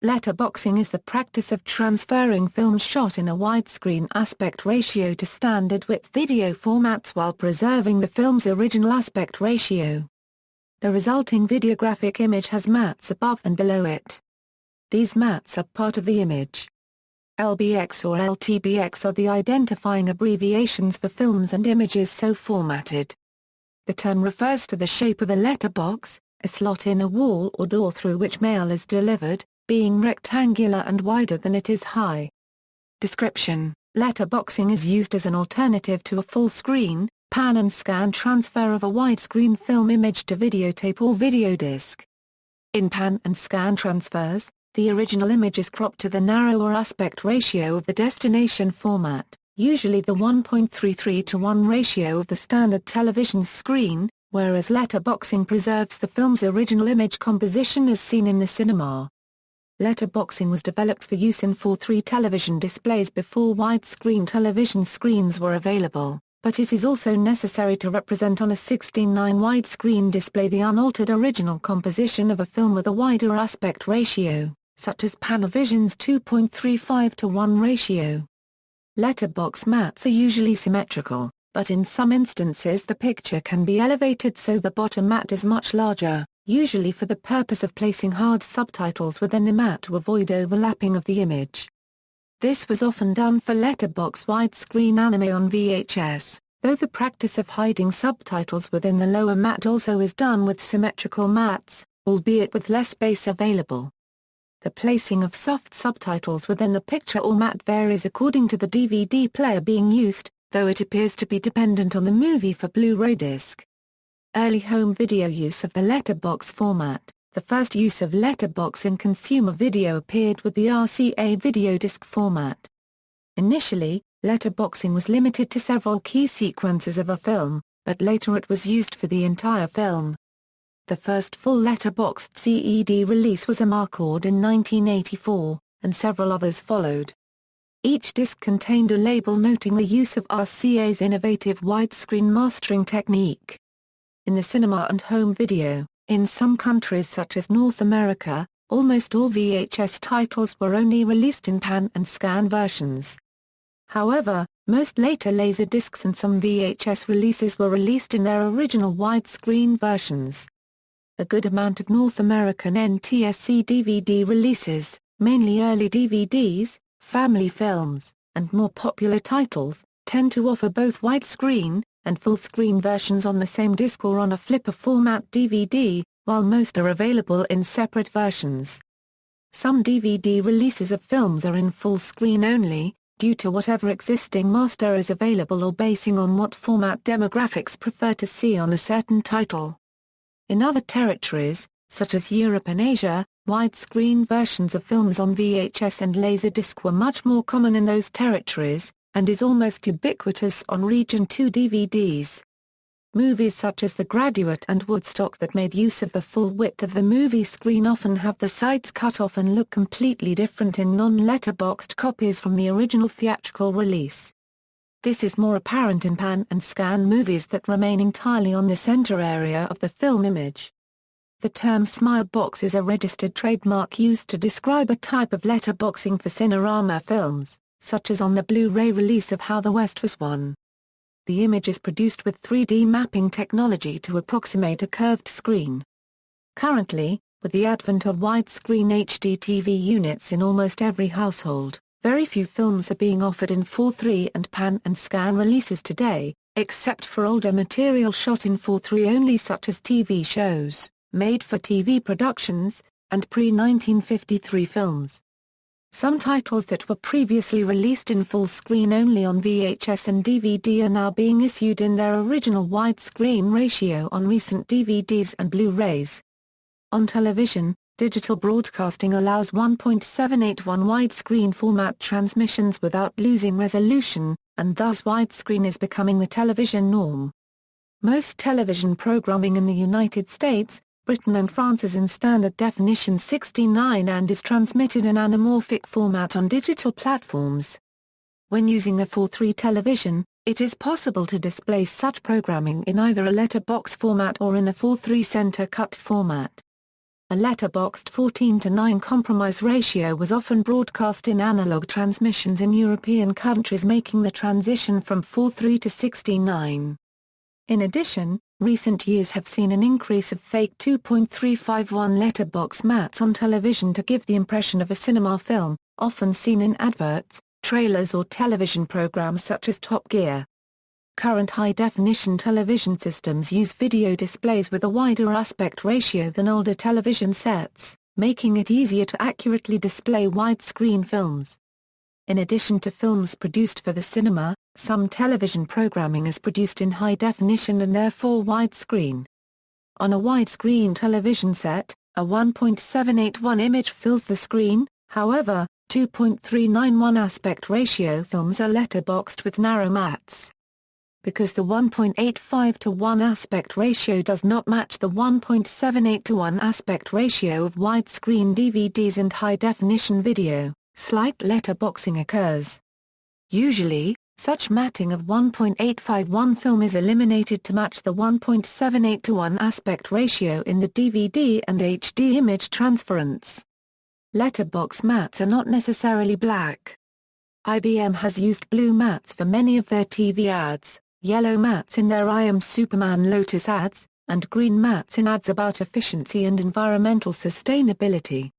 Letterboxing is the practice of transferring films shot in a widescreen aspect ratio to standard width video formats while preserving the film's original aspect ratio. The resulting videographic image has mats above and below it. These mats are part of the image. LBX or LTBX are the identifying abbreviations for films and images so formatted. The term refers to the shape of a letterbox, a slot in a wall or door through which mail is delivered, being rectangular and wider than it is high. Description: letterboxing is used as an alternative to a full-screen, pan and scan transfer of a widescreen film image to videotape or videodisc. In pan and scan transfers, the original image is cropped to the narrower aspect ratio of the destination format, usually the 1.33:1 ratio of the standard television screen, whereas letterboxing preserves the film's original image composition as seen in the cinema. Letterboxing was developed for use in 4:3 television displays before widescreen television screens were available, but it is also necessary to represent on a 16:9 widescreen display the unaltered original composition of a film with a wider aspect ratio, such as Panavision's 2.35:1 ratio. Letterbox mats are usually symmetrical, but in some instances the picture can be elevated so the bottom mat is much larger, usually for the purpose of placing hard subtitles within the mat to avoid overlapping of the image. This was often done for letterbox widescreen anime on VHS, though the practice of hiding subtitles within the lower mat also is done with symmetrical mats, albeit with less space available. The placing of soft subtitles within the picture or mat varies according to the DVD player being used, though it appears to be dependent on the movie for Blu-ray disc. Early home video use of the letterbox format. The first use of letterbox in consumer video appeared with the RCA videodisc format. Initially, letterboxing was limited to several key sequences of a film, but later it was used for the entire film. The first full letterboxed CED release was a Marcord in 1984, and several others followed. Each disc contained a label noting the use of RCA's innovative widescreen mastering technique. In the cinema and home video, in some countries such as North America, almost all VHS titles were only released in pan and scan versions. However, most later Laserdiscs and some VHS releases were released in their original widescreen versions. A good amount of North American NTSC DVD releases, mainly early DVDs, family films, and more popular titles, tend to offer both widescreen and full-screen versions on the same disc or on a flipper format DVD, while most are available in separate versions. Some DVD releases of films are in full-screen only, due to whatever existing master is available or basing on what format demographics prefer to see on a certain title. In other territories, such as Europe and Asia, widescreen versions of films on VHS and Laserdisc were much more common in those territories, and is almost ubiquitous on Region 2 DVDs. Movies such as The Graduate and Woodstock that made use of the full width of the movie screen often have the sides cut off and look completely different in non-letterboxed copies from the original theatrical release. This is more apparent in pan and scan movies that remain entirely on the center area of the film image. The term smile box is a registered trademark used to describe a type of letterboxing for Cinerama films, such as on the Blu-ray release of How the West Was Won. The image is produced with 3D mapping technology to approximate a curved screen. Currently, with the advent of widescreen HD TV units in almost every household, very few films are being offered in 4:3 and pan and scan releases today, except for older material shot in 4:3 only such as TV shows, made-for-TV productions, and pre-1953 films. Some titles that were previously released in full screen only on VHS and DVD are now being issued in their original widescreen ratio on recent DVDs and Blu-rays. On television, digital broadcasting allows 1.781 widescreen format transmissions without losing resolution, and thus widescreen is becoming the television norm. Most television programming in the United States, Britain and France is in standard definition 16:9 and is transmitted in anamorphic format on digital platforms. When using a 4:3 television, it is possible to display such programming in either a letterbox format or in a 4:3 center cut format. A letterboxed 14:9 compromise ratio was often broadcast in analog transmissions in European countries, making the transition from 4:3 to 16:9. In addition, recent years have seen an increase of fake 2.351 letterbox mats on television to give the impression of a cinema film, often seen in adverts, trailers or television programs such as Top Gear. Current high-definition television systems use video displays with a wider aspect ratio than older television sets, making it easier to accurately display widescreen films. In addition to films produced for the cinema, some television programming is produced in high definition and therefore widescreen. On a widescreen television set, a 1.781 image fills the screen, however, 2.391 aspect ratio films are letterboxed with narrow mats. Because the 1.85:1 aspect ratio does not match the 1.78:1 aspect ratio of widescreen DVDs and high-definition video, slight letterboxing occurs. Usually, such matting of 1.851 film is eliminated to match the 1.78:1 aspect ratio in the DVD and HD image transference. Letterbox mats are not necessarily black. IBM has used blue mats for many of their TV ads, yellow mats in their I Am Superman Lotus ads, and green mats in ads about efficiency and environmental sustainability.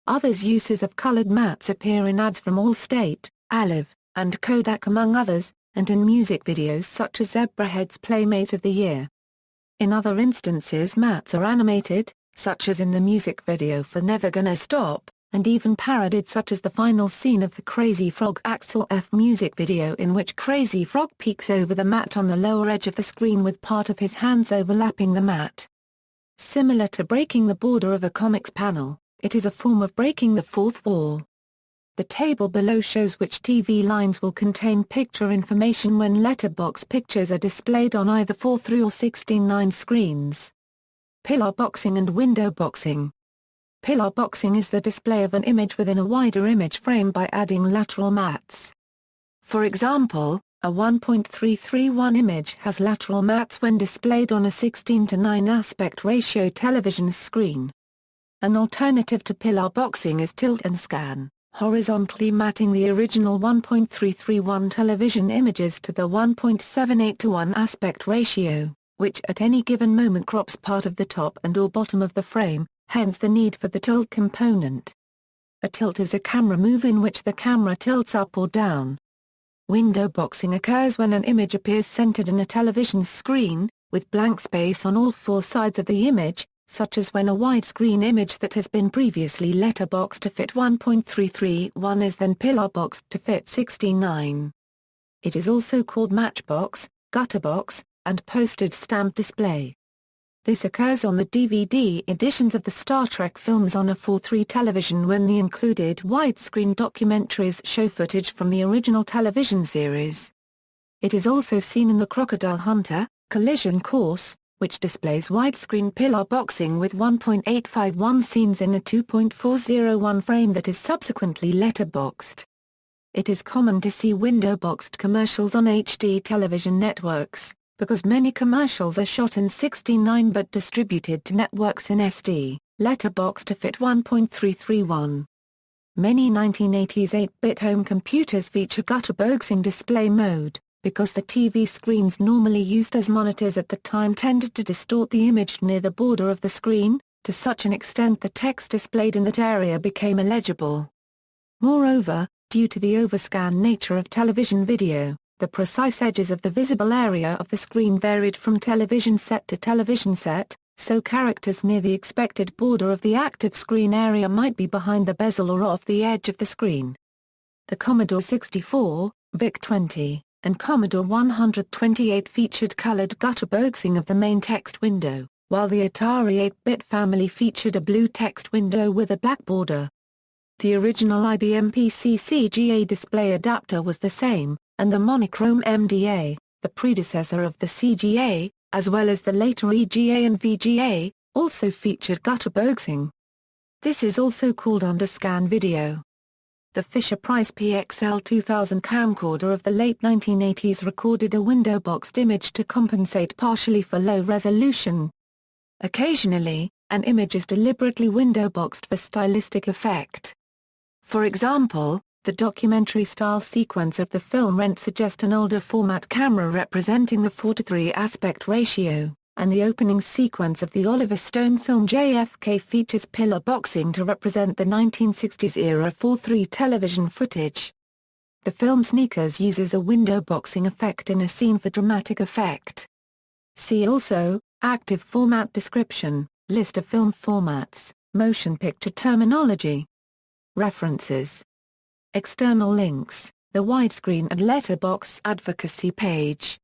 Others uses of colored mats appear in ads from Allstate, Olive, and Kodak among others, and in music videos such as Zebrahead's Playmate of the Year. In other instances mats are animated, such as in the music video for Never Gonna Stop, and even parodied such as the final scene of the Crazy Frog Axel F music video in which Crazy Frog peeks over the mat on the lower edge of the screen with part of his hands overlapping the mat. Similar to breaking the border of a comics panel, it is a form of breaking the fourth wall. The table below shows which TV lines will contain picture information when letterbox pictures are displayed on either 4:3 or 16:9 screens. Pillar boxing and window boxing. Pillar boxing is the display of an image within a wider image frame by adding lateral mats. For example, a 1.331 image has lateral mats when displayed on a 16:9 aspect ratio television screen. An alternative to pillar boxing is tilt and scan, horizontally matting the original 1.331 television images to the 1.78:1 aspect ratio, which at any given moment crops part of the top and or bottom of the frame, hence the need for the tilt component. A tilt is a camera move in which the camera tilts up or down. Window boxing occurs when an image appears centered in a television screen, with blank space on all four sides of the image, such as when a widescreen image that has been previously letterboxed to fit 1.331 is then pillar boxed to fit 16:9. It is also called matchbox, gutterbox, and postage stamp display. This occurs on the DVD editions of the Star Trek films on a 4:3 television when the included widescreen documentaries show footage from the original television series. It is also seen in the Crocodile Hunter, Collision Course, which displays widescreen pillar boxing with 1.851 scenes in a 2.401 frame that is subsequently letterboxed. It is common to see window-boxed commercials on HD television networks, because many commercials are shot in 16:9 but distributed to networks in SD, letterboxed to fit 1.331. Many 1980s 8-bit home computers feature gutterboxing display mode, because the TV screens normally used as monitors at the time tended to distort the image near the border of the screen, to such an extent the text displayed in that area became illegible. Moreover, due to the overscan nature of television video, the precise edges of the visible area of the screen varied from television set to television set, so characters near the expected border of the active screen area might be behind the bezel or off the edge of the screen. The Commodore 64, VIC-20, and Commodore 128 featured colored gutterboxing of the main text window, while the Atari 8-bit family featured a blue text window with a black border. The original IBM PC CGA display adapter was the same, and the monochrome MDA, the predecessor of the CGA, as well as the later EGA and VGA, also featured gutterboxing. This is also called underscan video. The Fisher-Price PXL 2000 camcorder of the late 1980s recorded a window-boxed image to compensate partially for low resolution. Occasionally, an image is deliberately window-boxed for stylistic effect. For example, the documentary-style sequence of the film Rent suggests an older format camera representing the 4:3 aspect ratio, and the opening sequence of the Oliver Stone film JFK features pillar boxing to represent the 1960s-era 4:3 television footage. The film Sneakers uses a window boxing effect in a scene for dramatic effect. See also, Active Format Description, List of film formats, Motion picture terminology. References. External links, the widescreen and Letterbox advocacy page.